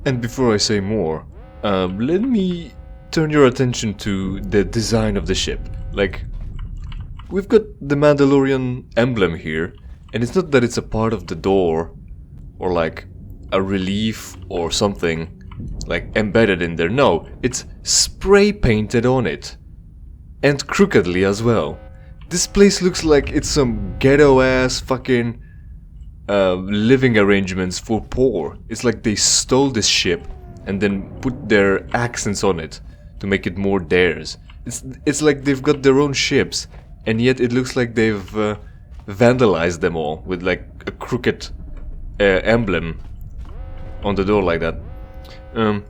And before I say more, let me turn your attention to the design of the ship. Like, we've got the Mandalorian emblem here, and it's not that it's a part of the door, or like a relief or something, like embedded in there. No, it's spray painted on it. And crookedly as well. This place looks like it's some ghetto ass fucking living arrangements for poor. It's like they stole this ship and then put their accents on it to make it more theirs. It's like they've got their own ships, and yet it looks like they've vandalized them all with like a crooked emblem on the door like that. Oh,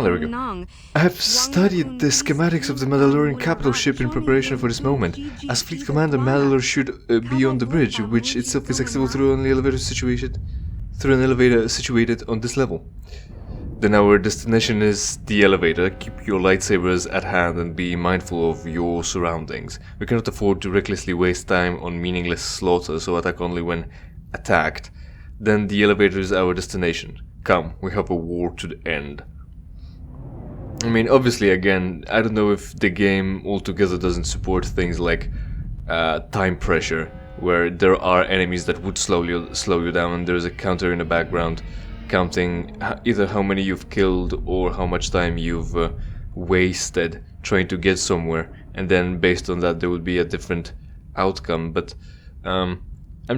there we go. I have studied the schematics of the Mandalorian capital ship in preparation for this moment. As fleet commander, Mandalore should be on the bridge, which itself is accessible through an elevator situated on this level. Then our destination is the elevator. Keep your lightsabers at hand and be mindful of your surroundings. We cannot afford to recklessly waste time on meaningless slaughter, so attack only when attacked. Then the elevator is our destination. Come, we have a war to the end. I mean, obviously, again, I don't know if the game altogether doesn't support things like time pressure, where there are enemies that would slow you down, and there's a counter in the background counting either how many you've killed or how much time you've wasted trying to get somewhere, and then based on that there would be a different outcome. But I'm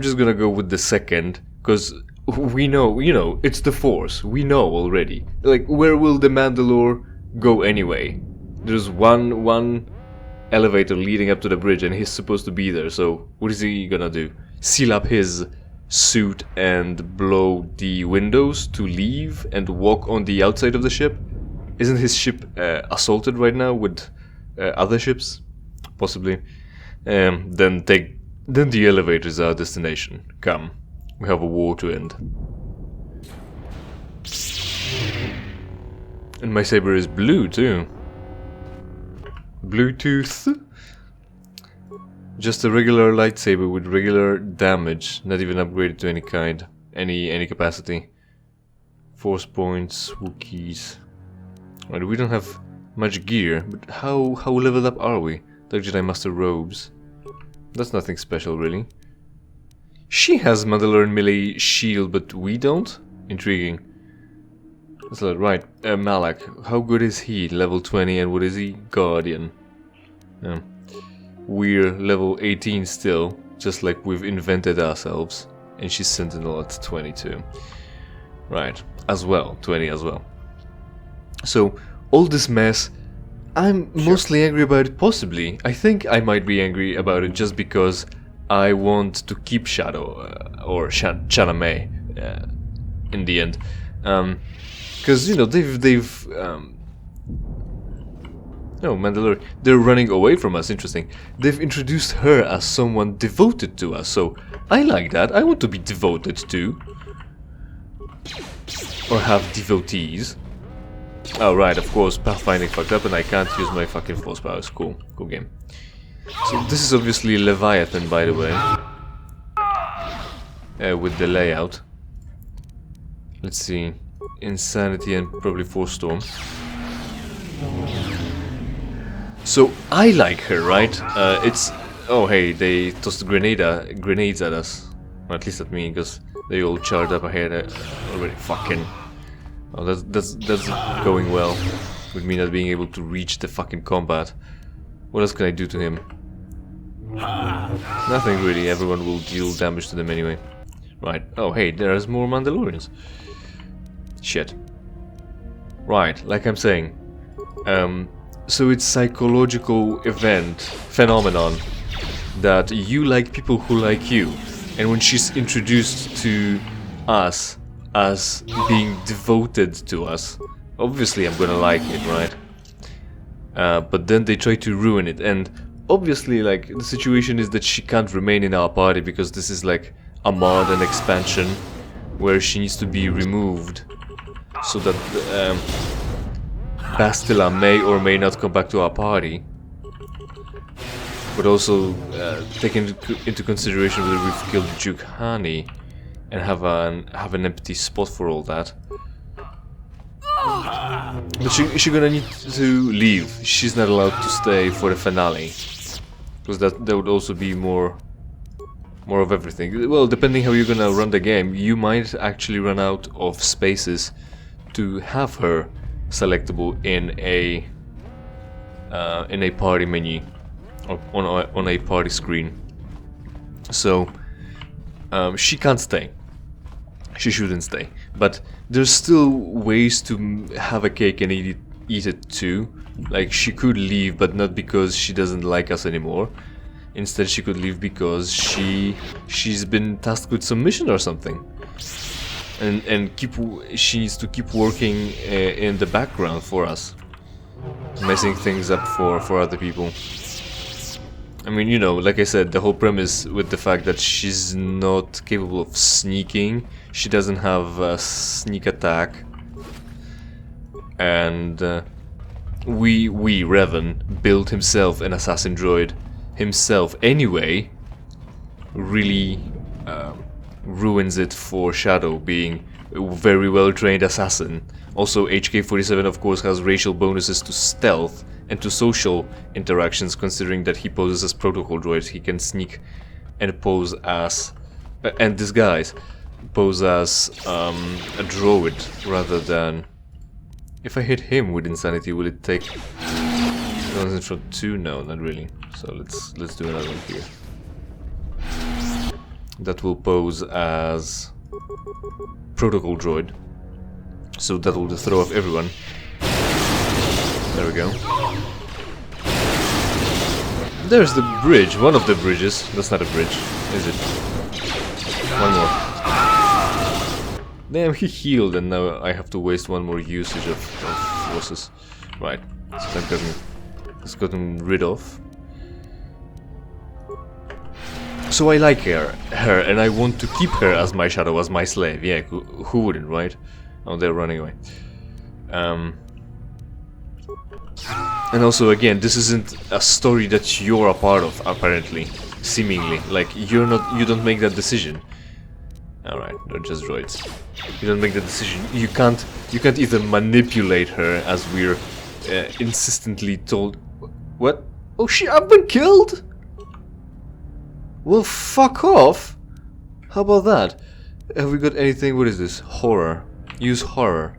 just gonna go with the second, because we know, you know, it's the Force. We know already. Like, where will the Mandalore go anyway? There's one elevator leading up to the bridge, and he's supposed to be there. So what is he gonna do? Seal up his suit and blow the windows to leave and walk on the outside of the ship? Isn't his ship assaulted right now with other ships? Possibly. Then the elevator is our destination. Come. We have a war to end. And my saber is blue too. Bluetooth. Just a regular lightsaber with regular damage, not even upgraded to any kind, any capacity. Force points, Wookiees. Right, we don't have much gear, but how leveled up are we? Dark Jedi Master robes. That's nothing special really. She has Mandalorian melee shield, but we don't? Intriguing. That's right. Malak, how good is he? Level 20, and what is he? Guardian. We're level 18 still, just like we've invented ourselves. And she's Sentinel at 22. Right, as well, 20 as well. So, all this mess, I'm mostly angry about it, possibly. I think I might be angry about it just because I want to keep Shadow, or Channa Mae, in the end. Because, you know, they've no, Mandalorian, they're running away from us, interesting. They've introduced her as someone devoted to us, so I like that. I want to be devoted to. Or have devotees. Oh, right, of course, pathfinding fucked up and I can't use my fucking force powers. Cool, cool game. So this is obviously Leviathan, by the way, with the layout. Let's see, Insanity and probably Force Storm. So I like her, right? It's oh hey, they tossed grenades at us, or at least at me, because they all charged up ahead already. Fucking oh, that's going well with me not being able to reach the fucking combat. What else can I do to him? Nothing really, everyone will deal damage to them anyway. Right, oh hey, there's more Mandalorians. Shit. Right, like I'm saying, so it's psychological phenomenon that you like people who like you, and when she's introduced to us as being devoted to us, obviously I'm gonna like it, right? But then they try to ruin it, and obviously, like, the situation is that she can't remain in our party because this is like a mod and expansion where she needs to be removed so that Bastila may or may not come back to our party. But also take into consideration whether we've killed Duke Hani and have an empty spot for all that. But she's gonna need to leave. She's not allowed to stay for the finale, because that would also be more of everything. Well, depending how you're gonna run the game, you might actually run out of spaces to have her selectable in a party menu or on a party screen. So she can't stay. She shouldn't stay. But there's still ways to have a cake and eat it too. Like, she could leave, but not because she doesn't like us anymore. Instead, she could leave because she's been tasked with some mission or something, and she needs to keep working in the background for us, messing things up for other people. I mean, you know, like I said, the whole premise with the fact that she's not capable of sneaking, she doesn't have a sneak attack, and Revan built himself an assassin droid himself anyway, really ruins it for Shadow being a very well trained assassin. Also, HK-47 of course has racial bonuses to stealth and to social interactions, considering that he poses as protocol droid. He can sneak and pose as and disguise, pose as a droid rather than. If I hit him with insanity, will it take? From 2? No, not really. So let's do another one here. That will pose as protocol droid. So that will throw off everyone. There we go. There's the bridge, one of the bridges. That's not a bridge, is it? One more. Damn, he healed, and now I have to waste one more usage of forces. Right, so I've gotten rid of. So I like her, and I want to keep her as my shadow, as my slave. Yeah, who wouldn't, right? Oh, they're running away. And also, again, this isn't a story that you're a part of, apparently, seemingly. Like, you don't make that decision. Alright, they're just droids. You don't make the decision. You can't either manipulate her, as we're insistently told. What? Oh shit, I've been killed? Well, fuck off! How about that? Have we got anything? What is this? Horror. Use horror.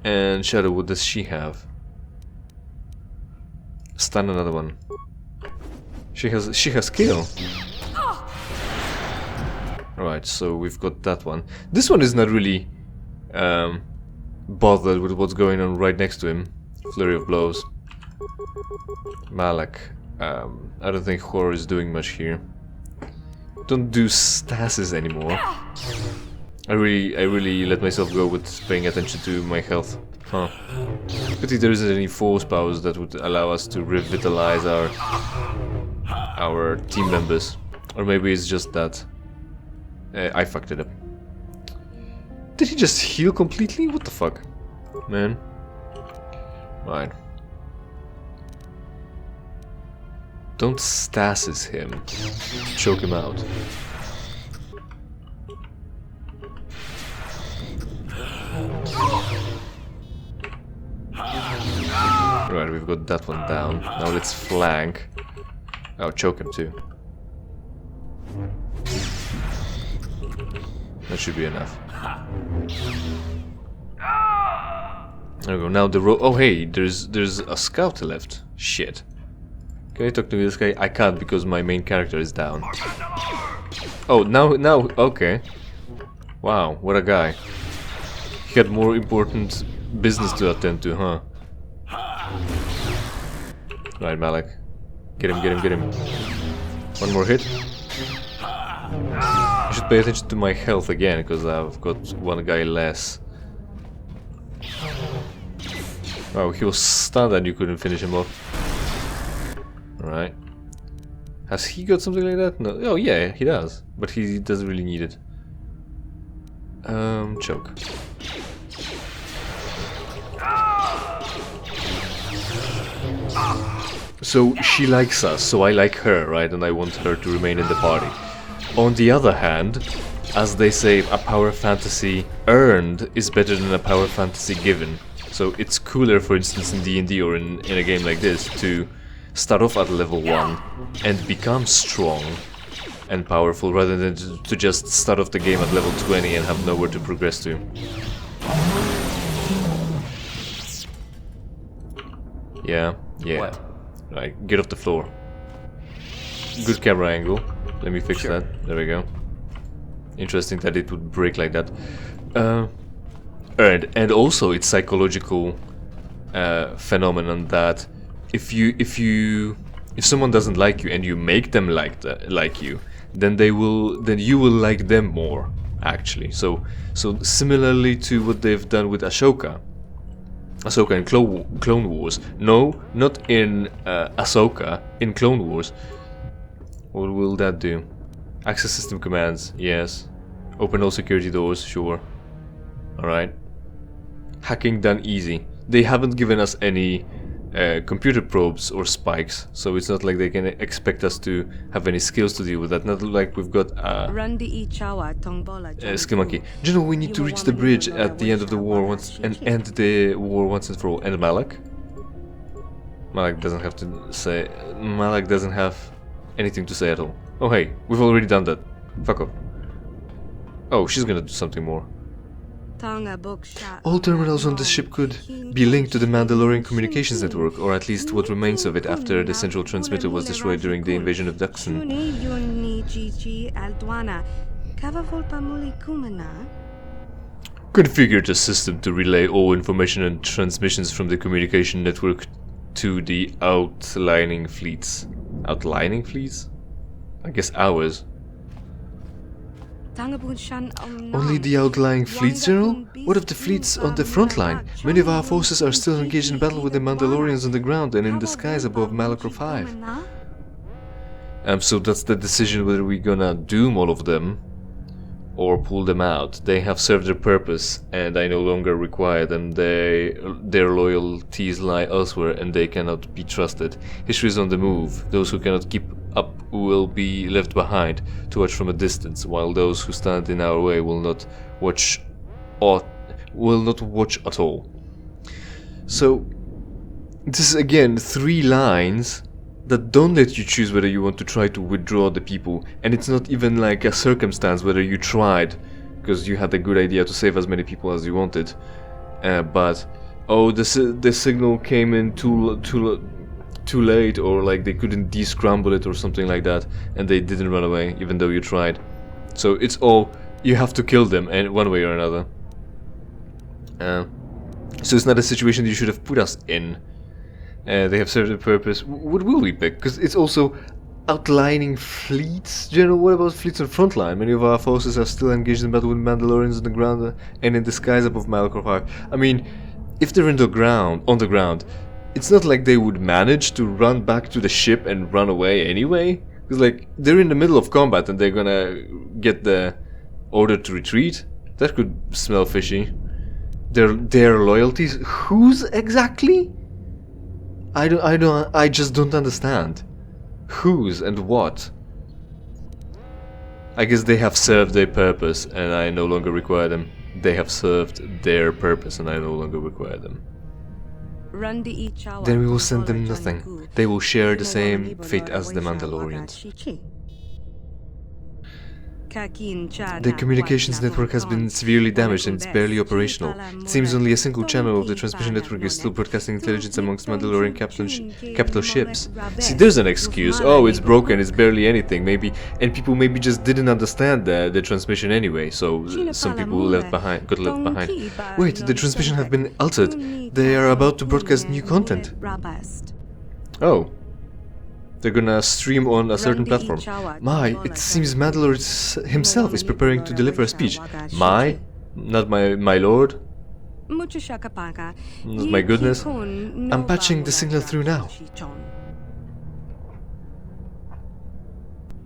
And Shadow, what does she have? Stun, another one. She has kill. Right, so we've got that one. This one is not really bothered with what's going on right next to him. Flurry of blows. Malak. I don't think horror is doing much here. Don't do stasis anymore. I really let myself go with paying attention to my health. Huh. Pity there isn't any force powers that would allow us to revitalize our team members. Or maybe it's just that I fucked it up. Did he just heal completely? What the fuck? Man. Right. Don't stasis him. Choke him out. Right, we've got that one down. Now let's flank. Oh, choke him too. That should be enough. There we go. Now the oh hey, there's a scout left. Shit. Can I talk to this guy? I can't because my main character is down. Oh, now, okay. Wow, what a guy. He had more important business to attend to, huh? Right, Malak. Get him. One more hit. I should pay attention to my health again, because I've got one guy less. Wow, he was stunned and you couldn't finish him off. Alright. Has he got something like that? No. Oh yeah, he does. But he doesn't really need it. Choke. So she likes us, so I like her, right? And I want her to remain in the party. On the other hand, as they say, a power fantasy earned is better than a power fantasy given. So it's cooler, for instance, in D&D or in a game like this, to start off at level 1 and become strong and powerful, rather than to just start off the game at level 20 and have nowhere to progress to. Yeah. What? Right, get off the floor. Good camera angle. Let me fix that. There we go. Interesting that it would break like that. And also it's psychological phenomenon that if someone doesn't like you and you make them like you, then you will like them more, actually. So similarly to what they've done with Ahsoka in Clone Wars. No, not in Ahsoka, in Clone Wars. What will that do? Access system commands, yes. Open all security doors, sure. Alright. Hacking done easy. They haven't given us any computer probes or spikes, so it's not like they can expect us to have any skills to deal with that. Not like we've got skill monkey. General, we need to reach the bridge at the end of the war and end the war once and for all. And Malak? Malak doesn't have anything to say at all. Oh hey, we've already done that. Fuck off. Oh, she's gonna do something more. All terminals on this ship could be linked to the Mandalorian communications network, or at least what remains of it after the central transmitter was destroyed during the invasion of Duxon. Configure the system to relay all information and transmissions from the communication network to the outlining fleets. Outlining fleets? I guess ours. Only the outlying fleets, General? What of the fleets on the front line? Many of our forces are still engaged in battle with the Mandalorians on the ground and in the skies above Malachor 5. So that's the decision whether we're gonna doom all of them or pull them out. They have served their purpose and I no longer require them. Their loyalties lie elsewhere and they cannot be trusted. History is on the move. Those who cannot keep up will be left behind to watch from a distance, while those who stand in our way will not watch at all. So this is again 3 lines that don't let you choose whether you want to try to withdraw the people, and it's not even like a circumstance whether you tried because you had a good idea to save as many people as you wanted, but oh, the signal came in too late, or like they couldn't descramble it or something like that, and they didn't run away even though you tried. So it's all, you have to kill them in one way or another. So it's not a situation that you should have put us in. They have served a purpose. What will we pick? Because it's also outlining fleets. General, what about fleets on front line? Many of our forces are still engaged in battle with Mandalorians on the ground and in the skies above Malachor 5. I mean, if they're on the ground, it's not like they would manage to run back to the ship and run away anyway. Because like, they're in the middle of combat and they're gonna get the order to retreat. That could smell fishy. Their loyalties? Whose exactly? I just don't understand. Whose and what? I guess they have served their purpose and I no longer require them. They have served their purpose and I no longer require them. Then we will send them nothing. They will share the same fate as the Mandalorians. The communications network has been severely damaged and it's barely operational. It seems only a single channel of the transmission network is still broadcasting intelligence amongst Mandalorian capital ships. See, there's an excuse. Oh, it's broken, it's barely anything, maybe. And people maybe just didn't understand the transmission anyway, so some people got left behind. Wait, the transmission have been altered. They are about to broadcast new content. Oh. They're gonna stream on a certain platform. Mae, it seems Mandalore himself is preparing to deliver a speech. Mae? Not my lord? Not my goodness. I'm patching the signal through now.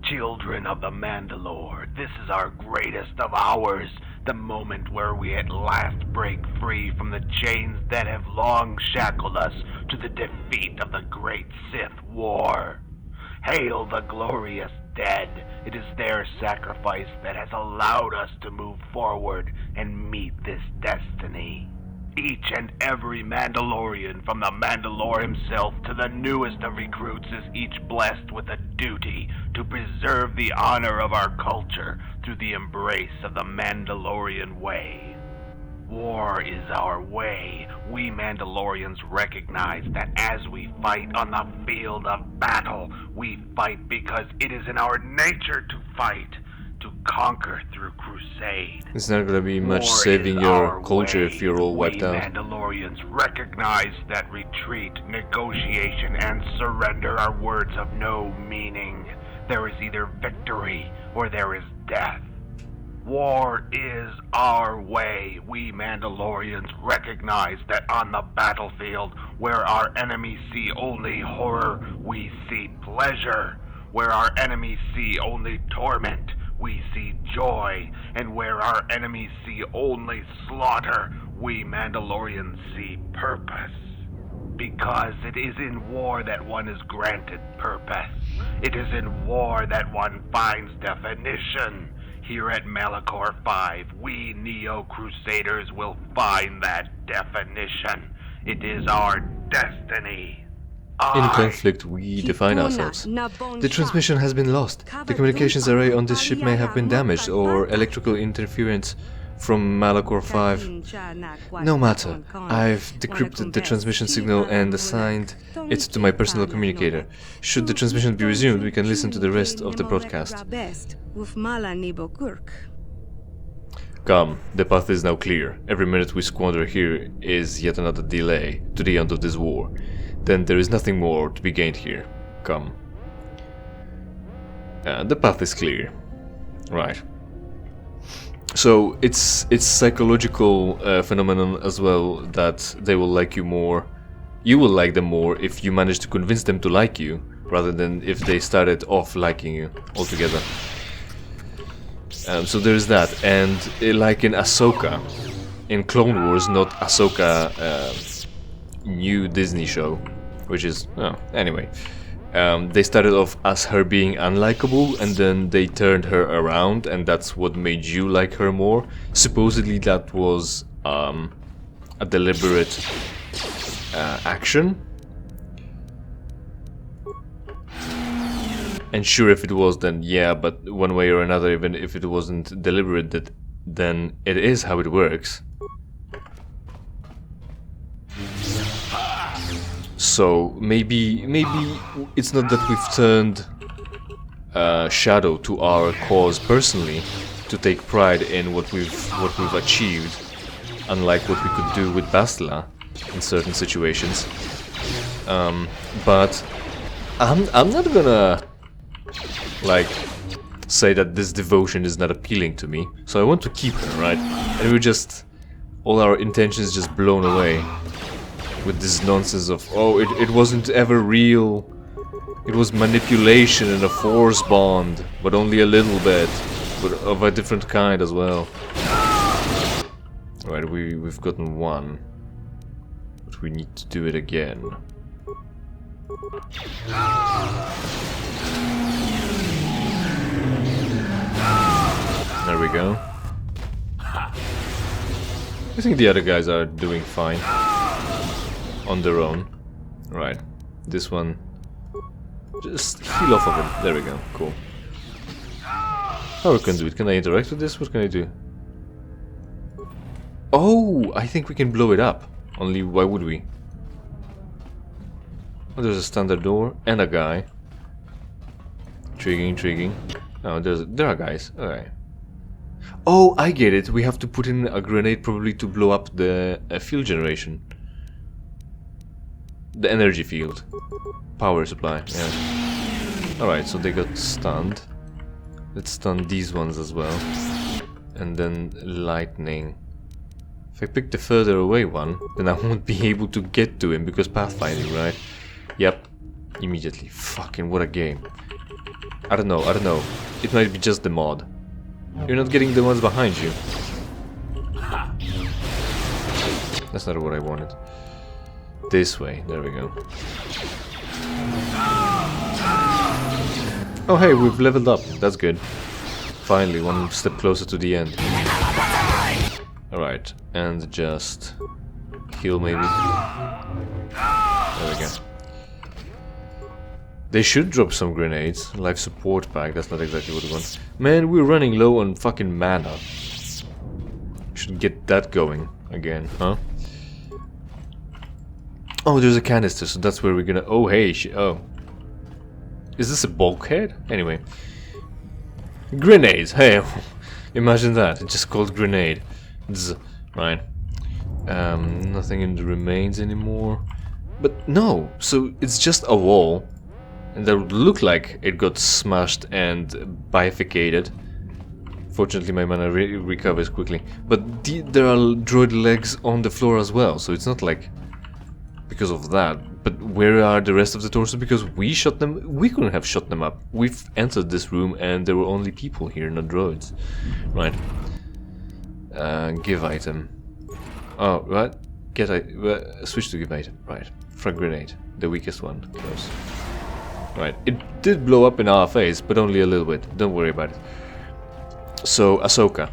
Children of the Mandalore, this is our greatest of hours, the moment where we at last break free from the chains that have long shackled us to the defeat of the great Sith War. Hail the glorious dead. It is their sacrifice that has allowed us to move forward and meet this destiny. Each and every Mandalorian, from the Mandalore himself to the newest of recruits, is each blessed with a duty to preserve the honor of our culture through the embrace of the Mandalorian way. War is our way. We Mandalorians recognize that as we fight on the field of battle, we fight because it is in our nature to fight, to conquer through crusade. It's not gonna be much War saving is your our culture way. if you're all wiped We out. Mandalorians recognize that retreat, negotiation, and surrender are words of no meaning. There is either victory or there is death. War is our way. We Mandalorians recognize that on the battlefield, where our enemies see only horror, we see pleasure. Where our enemies see only torment, we see joy. And where our enemies see only slaughter, we Mandalorians see purpose. Because it is in war that one is granted purpose. It is in war that one finds definition. Here at Malachor 5, we Neo-Crusaders will find that definition. It is our destiny. In conflict, we define ourselves. The transmission has been lost. The communications array on this ship may have been damaged, or electrical interference from Malachor 5. No matter, I've decrypted the transmission signal and assigned it to my personal communicator. Should the transmission be resumed, we can listen to the rest of the broadcast. Come, the path is now clear. Every minute we squander here is yet another delay to the end of this war. Then there is nothing more to be gained here. Come. The path is clear. Right. So it's psychological phenomenon as well that they will like you more. You will like them more if you manage to convince them to like you, rather than if they started off liking you altogether. So there's that, and like in Ahsoka, in Clone Wars, not Ahsoka, new Disney show, which is, anyway. They started off as her being unlikable, and then they turned her around, and that's what made you like her more. Supposedly that was a deliberate action. And sure, if it was, then yeah, but one way or another, even if it wasn't deliberate, then it is how it works. So maybe it's not that we've turned Shadow to our cause personally, to take pride in what we've achieved, unlike what we could do with Bastila in certain situations. But I'm not gonna like say that this devotion is not appealing to me. So I want to keep her, right? And we're just all our intentions just blown away with this nonsense of, oh, it wasn't ever real. It was manipulation and a force bond, but only a little bit, but of a different kind as well. Right, we've gotten one, but we need to do it again. There we go. I think the other guys are doing fine on their own. Right, this one, just heal off of him. There we go, cool. How we can do it? Can I interact with this? What can I do? Oh, I think we can blow it up. Only why would we? Oh, there's a standard door and a guy. Intriguing. Oh, there are guys. Okay. Oh, I get it. We have to put in a grenade probably to blow up the field generation. The energy field. Power supply, yeah. Alright, so they got stunned. Let's stun these ones as well. And then lightning. If I pick the further away one, then I won't be able to get to him because pathfinding, right? Yep. Immediately. Fucking what a game. I don't know. It might be just the mod. You're not getting the ones behind you. That's not what I wanted. This way, there we go. Oh hey, we've leveled up. That's good. Finally, one step closer to the end. Alright, and just heal maybe. There we go. They should drop some grenades. Life support pack, that's not exactly what we want. Man, we're running low on fucking mana. Should get that going again, huh? Oh, there's a canister, so that's where we're gonna... Oh, hey, oh. Is this a bulkhead? Anyway. Grenades, hey. Imagine that, it's just called grenade. Zzz. Right. Nothing in the remains anymore. But no, so it's just a wall. And that would look like it got smashed and bifurcated. Fortunately, my mana recovers quickly. But there are droid legs on the floor as well, so it's not like because of that. But where are the rest of the torso? Because we shot them. We couldn't have shot them up. We've entered this room and there were only people here, not droids. Right. Give item. Oh, right. Switch to give item. Right. Frag grenade. The weakest one. Close. Right. It did blow up in our face, but only a little bit. Don't worry about it. So, Ahsoka.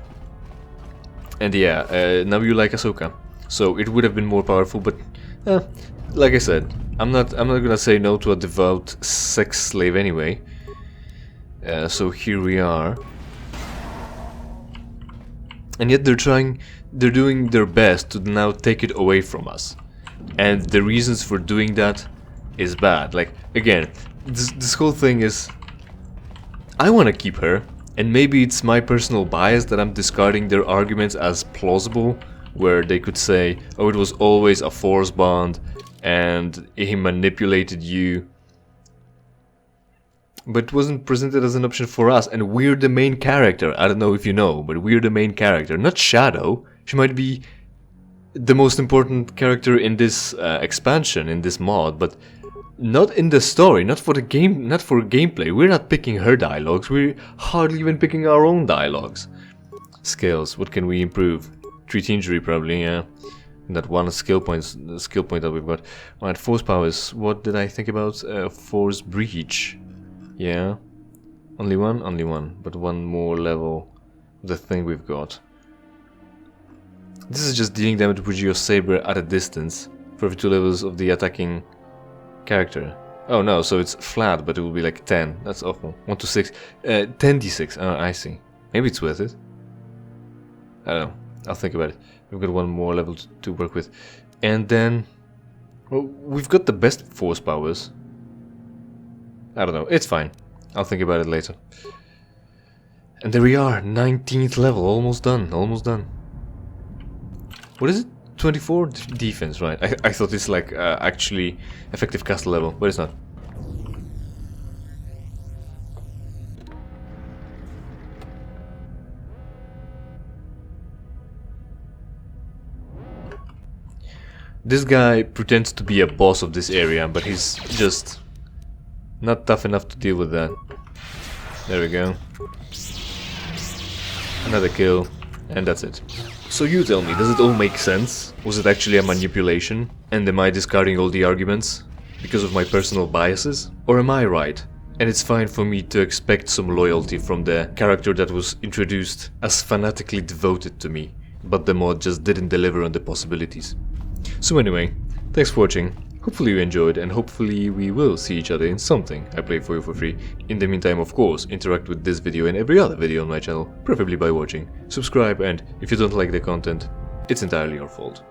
And yeah, now you like Ahsoka. So it would have been more powerful, but like I said, I'm not gonna say no to a devout sex slave anyway. So here we are. And yet they're doing their best to now take it away from us. And the reasons for doing that is bad. Like, again, this whole thing is... I want to keep her, and maybe it's my personal bias that I'm discarding their arguments as plausible, where they could say, oh, it was always a force bond, and he manipulated you. But it wasn't presented as an option for us, and we're the main character. I don't know if you know, but we're the main character, not Shadow. She might be the most important character in this expansion, in this mod, but not in the story, not for the game, not for gameplay. We're not picking her dialogues, we're hardly even picking our own dialogues. Skills, what can we improve? Treat injury probably, yeah. That one skill point that we've got. Alright, force powers, what did I think about? Force breach. Yeah. Only one, but one more level of the thing we've got. This is just dealing damage with your saber at a distance for every 2 levels of the attacking character. Oh no, so it's flat, but it will be like 10. That's awful. 1 to 6. 10d6. Oh, I see. Maybe it's worth it. I don't know. I'll think about it. We've got one more level to work with. And then... well, we've got the best force powers. I don't know. It's fine. I'll think about it later. And there we are. 19th level. Almost done. Almost done. What is it? 24 defense, right? I thought it's like actually effective caster level, but it's not. This guy pretends to be a boss of this area, but he's just not tough enough to deal with that. There we go. Another kill, and that's it. So you tell me, does it all make sense? Was it actually a manipulation? And am I discarding all the arguments because of my personal biases? Or am I right? And it's fine for me to expect some loyalty from the character that was introduced as fanatically devoted to me, but the mod just didn't deliver on the possibilities. So anyway, thanks for watching. Hopefully you enjoyed, and hopefully we will see each other in something I play for you for free. In the meantime, of course, interact with this video and every other video on my channel, preferably by watching. Subscribe, and if you don't like the content, it's entirely your fault.